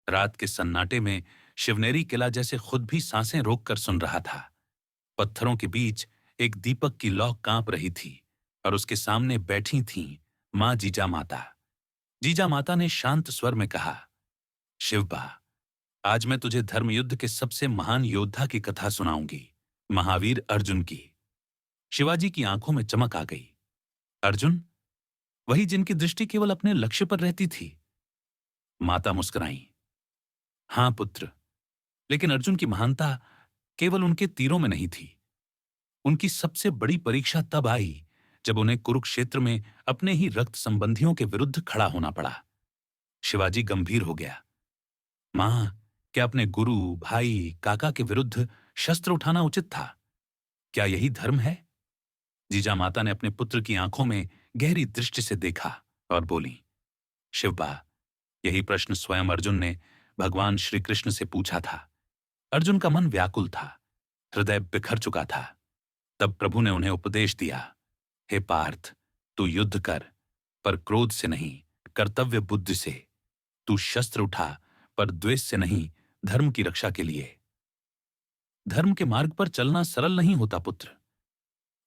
रात के सन्नाटे में शिवनेरी किला जैसे खुद भी सांसें रोककर सुन रहा था। पत्थरों के बीच एक दीपक की लौ कांप रही थी और उसके सामने बैठी थीं मां जीजा माता। जीजा माता ने शांत स्वर में कहा, शिवबा, आज मैं तुझे धर्मयुद्ध के सबसे महान योद्धा की कथा सुनाऊंगी, महावीर अर्जुन की। शिवाजी की आंखों में चमक आ गई। अर्जुन? वही जिनकी दृष्टि केवल अपने लक्ष्य पर रहती थी? माता मुस्कुराई। हां पुत्र, लेकिन अर्जुन की महानता केवल उनके तीरों में नहीं थी। उनकी सबसे बड़ी परीक्षा तब आई जब उन्हें कुरुक्षेत्र में अपने ही रक्त संबंधियों के विरुद्ध खड़ा होना पड़ा। शिवाजी गंभीर हो गया। मां, क्या अपने गुरु, भाई, काका के विरुद्ध शस्त्र उठाना उचित था? क्या यही धर्म है? जीजा माता ने अपने पुत्र की आंखों में गहरी दृष्टि से देखा और बोली, शिवबा, यही प्रश्न स्वयं अर्जुन ने भगवान श्री कृष्ण से पूछा था। अर्जुन का मन व्याकुल था, हृदय बिखर चुका था। तब प्रभु ने उन्हें उपदेश दिया, हे पार्थ, तू युद्ध कर, पर क्रोध से नहीं, कर्तव्य बुद्धि से। तू शस्त्र उठा, पर द्वेष से नहीं, धर्म की रक्षा के लिए। धर्म के मार्ग पर चलना सरल नहीं होता पुत्र।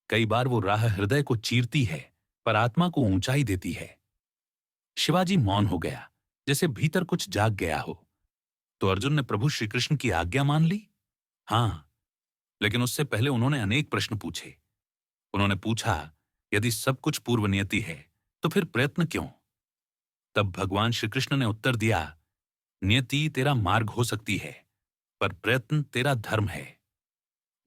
कई बार वो राह हृदय को चीरती है, पर आत्मा को ऊंचाई देती है। शिवाजी मौन हो गया, जैसे भीतर कुछ जाग गया हो। तो अर्जुन ने प्रभु श्री कृष्ण की आज्ञा मान ली? हां, लेकिन उससे पहले उन्होंने अनेक प्रश्न पूछे। उन्होंने पूछा, यदि सब कुछ पूर्व नियति है तो फिर प्रयत्न क्यों? तब भगवान श्री कृष्ण ने उत्तर दिया, नियति तेरा मार्ग हो सकती है, पर प्रयत्न तेरा धर्म है।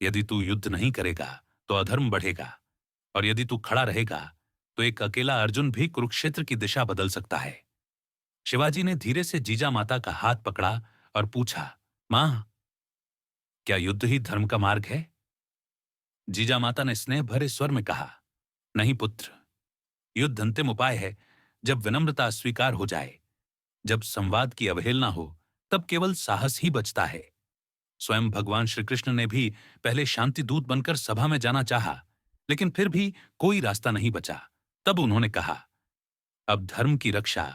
यदि तू युद्ध नहीं करेगा तो अधर्म बढ़ेगा, और यदि तू खड़ा रहेगा तो एक अकेला अर्जुन भी कुरुक्षेत्र की दिशा बदल सकता है। शिवाजी ने धीरे से जीजा माता का हाथ पकड़ा और पूछा, मां, क्या युद्ध ही धर्म का मार्ग है? जीजा माता ने स्नेह भरे स्वर में कहा, नहीं पुत्र, युद्ध अंतिम उपाय है। जब विनम्रता स्वीकार हो जाए, जब संवाद की अवहेलना हो, तब केवल साहस ही बचता है। स्वयं भगवान श्री कृष्ण ने भी पहले शांति दूत बनकर सभा में जाना चाहा, लेकिन फिर भी कोई रास्ता नहीं बचा। तब उन्होंने कहा, अब धर्म की रक्षा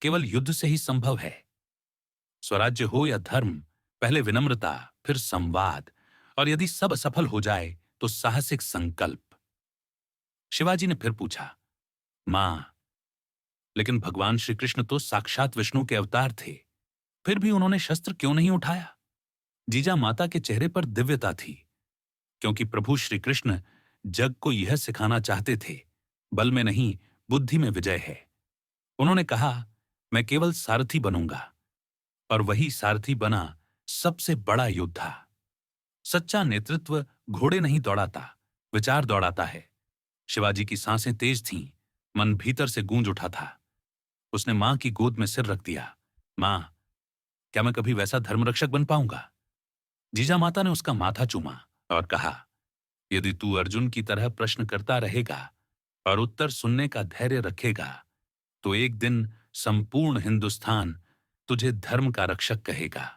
केवल युद्ध से ही संभव है। स्वराज्य हो या धर्म, पहले विनम्रता, फिर संवाद, और यदि सब असफल हो जाए तो साहसिक संकल्प। शिवाजी ने फिर पूछा, मां, लेकिन भगवान श्री कृष्ण तो साक्षात विष्णु के अवतार थे, फिर भी उन्होंने शस्त्र क्यों नहीं उठाया? जीजा माता के चेहरे पर दिव्यता थी, क्योंकि प्रभु श्री कृष्ण जग को यह सिखाना चाहते थे, बल में नहीं, बुद्धि में विजय है। उन्होंने कहा, मैं केवल सारथी बनूंगा, और वही सारथी बना सबसे बड़ा योद्धा। सच्चा नेतृत्व घोड़े नहीं दौड़ाता, विचार दौड़ाता है। शिवाजी की सांसें तेज थीं, मन भीतर से गूंज उठा था। उसने मां की गोद में सिर रख दिया। मां, क्या मैं कभी वैसा धर्मरक्षक बन पाऊंगा? जीजा माता ने उसका माथा चूमा और कहा, यदि तू अर्जुन की तरह प्रश्न करता रहेगा और उत्तर सुनने का धैर्य रखेगा, तो एक दिन संपूर्ण हिंदुस्तान तुझे धर्म का रक्षक कहेगा,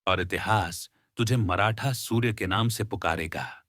और इतिहास तुझे मराठा सूर्य के नाम से पुकारेगा।